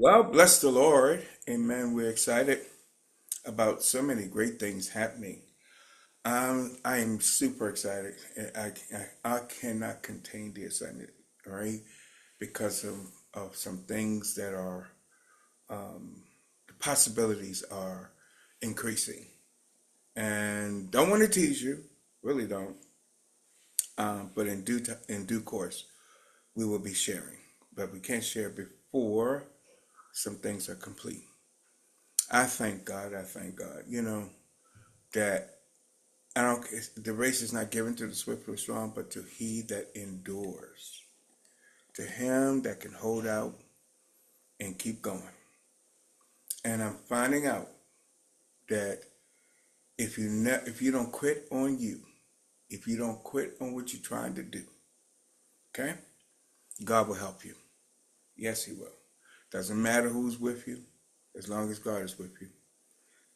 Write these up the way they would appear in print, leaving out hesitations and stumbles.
Well, bless the Lord. Amen. We're excited about so many great things happening. I am super excited. I cannot contain the excitement, right? Because of some things that are, the possibilities are increasing. And don't want to tease you, really don't. But in due course, we will be sharing. But we can't share before some things are complete. I thank God. I thank God. That I don't. The race is not given to the swift or strong, but to he that endures. To him that can hold out and keep going. And I'm finding out that if you don't quit on you, if you don't quit on what you're trying to do, okay, God will help you. Yes, He will. Doesn't matter who's with you, as long as God is with you.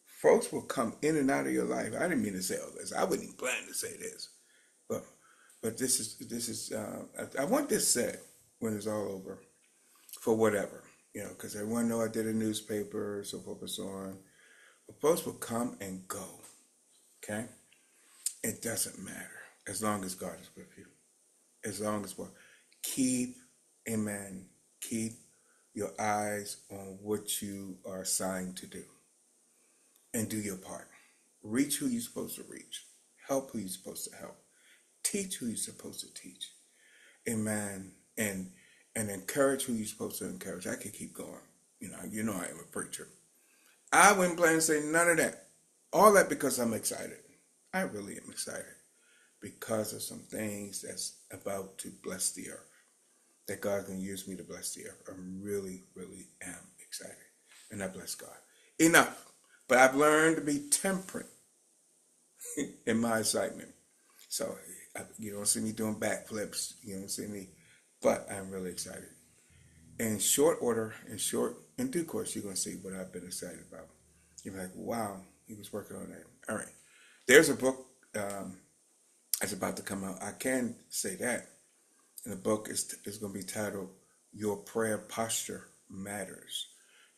Folks will come in and out of your life. I didn't mean to say all this. I wouldn't even plan to say this, but this is. I want this said when it's all over, for whatever, because everyone know I did a newspaper, so forth and so on. But folks will come and go. Okay, it doesn't matter as long as God is with you. As long as keep, amen. Keep your eyes on what you are assigned to do, and do your part. Reach who you're supposed to reach. Help who you're supposed to help. Teach who you're supposed to teach. Amen. And encourage who you're supposed to encourage. I could keep going. You know I am a preacher. I wouldn't plan to say none of that. All that because I'm excited. I really am excited because of some things that's about to bless the earth. That God can use me to bless the earth. I really, really am excited. And I bless God. Enough. But I've learned to be temperate in my excitement. So you don't see me doing backflips. You don't see me. But I'm really excited. In short order, in due course, you're going to see what I've been excited about. You're like, wow, he was working on that. All right. There's a book that's about to come out. I can say that. And the book is going to be titled Your Prayer Posture Matters.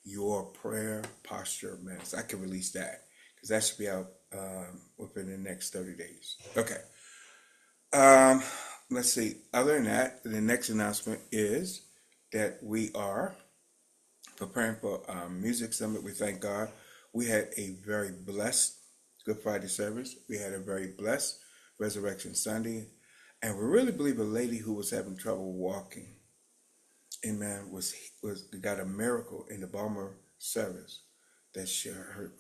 Your Prayer Posture Matters. I can release that because that should be out within the next 30 days. Okay. Um, let's see. Other than that, the next announcement is that we are preparing for music summit. We thank God. We had a very blessed Good Friday service. We had a very blessed Resurrection Sunday. And we really believe a lady who was having trouble walking, amen, was got a miracle in the Baltimore service that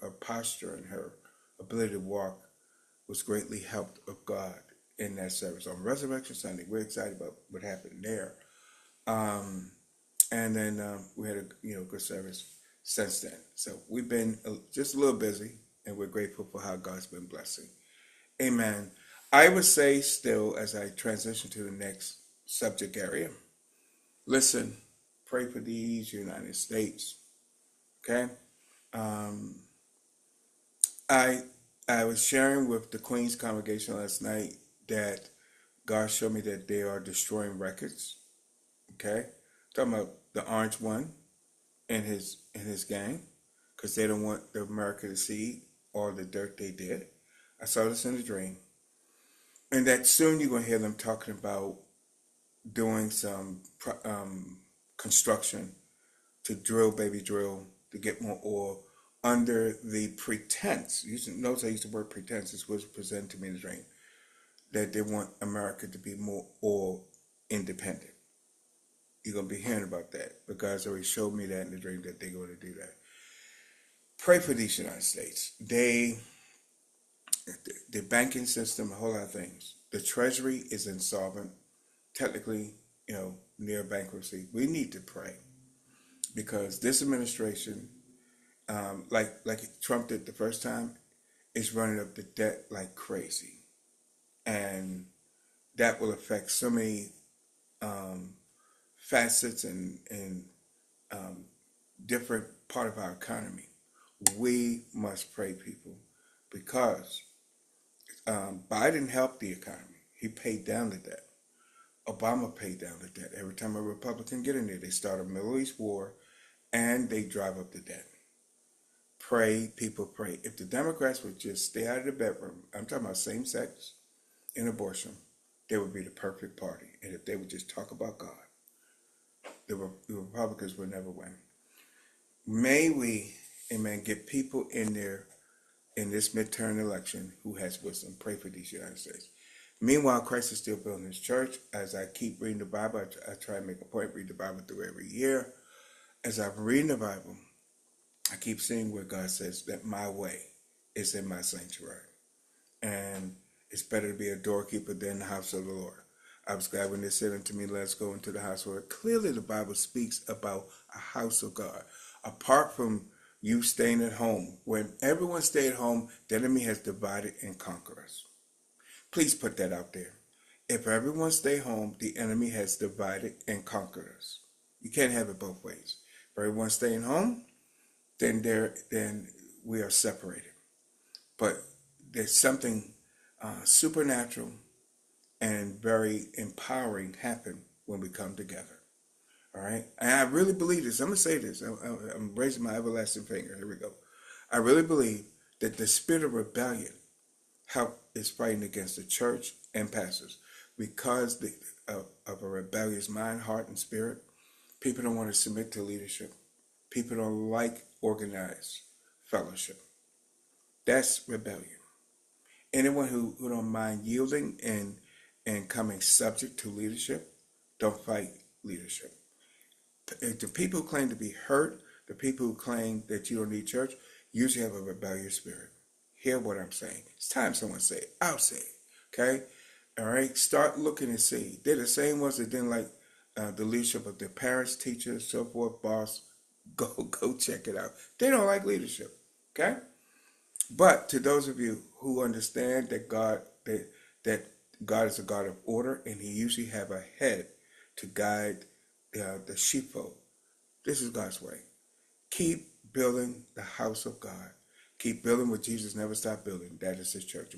her posture and her ability to walk was greatly helped of God in that service. On Resurrection Sunday, we're excited about what happened there. Um, and then we had a good service since then. So we've been just a little busy, and we're grateful for how God's been blessing. Amen. I would say still, as I transition to the next subject area, listen, pray for these United States. Okay. Um, I I was sharing with the Queen's congregation last night that God showed me that they are destroying records. Okay, talking about the orange one and his gang, because they don't want the America to see all the dirt they did. I saw this in a dream, and that soon you're gonna hear them talking about doing some construction to drill, baby drill, to get more oil under the pretense. Notice I used the word pretense. This was presented to me in the dream that they want America to be more oil independent. You're gonna be hearing about that because already showed me that in the dream that they're going to do that. Pray for these United States. The banking system, a whole lot of things. The Treasury is insolvent, technically, near bankruptcy. We need to pray because this administration, like Trump did the first time, is running up the debt like crazy, and that will affect so many um, facets and um, different part of our economy. We must pray, people, because Biden helped the economy. He paid down the debt. Obama paid down the debt. Every time a Republican get in there, they start a Middle East war, and they drive up the debt. Pray, people pray. If the Democrats would just stay out of the bedroom, I'm talking about same sex and abortion, they would be the perfect party. And if they would just talk about God, the Republicans would never win. May we, amen, get people in there in this midterm election who has wisdom. Pray for these United States. Meanwhile, Christ is still building his church. As I keep reading the Bible, I try to make a point, read the Bible through every year. As I'm reading the Bible, I keep seeing where God says that my way is in my sanctuary. And it's better to be a doorkeeper than the house of the Lord. I was glad when they said unto me, let's go into the house of the Lord. Clearly the Bible speaks about a house of God. Apart from you staying at home, when everyone stay at home, the enemy has divided and conquered us. Please put that out there. If everyone stay home, the enemy has divided and conquered us. You can't have it both ways. If everyone staying home, then we are separated. But there's something supernatural and very empowering happen when we come together. All right? And I really believe this. I'm going to say this. I'm raising my everlasting finger. Here we go. I really believe that the spirit of rebellion is fighting against the church and pastors because of a rebellious mind, heart, and spirit. People don't want to submit to leadership. People don't like organized fellowship. That's rebellion. Anyone who don't mind yielding and coming subject to leadership, don't fight leadership. The people who claim to be hurt, the people who claim that you don't need church, usually have a rebellious spirit. Hear what I'm saying. It's time someone say it. I'll say it. Okay? All right? Start looking and see. They're the same ones that didn't like the leadership of their parents, teachers, so forth, boss. Go check it out. They don't like leadership. Okay? But to those of you who understand that God is a God of order, and he usually have a head to guide the sheepfold, this is God's way. Keep building the house of God. Keep building what Jesus never stopped building. That is his church.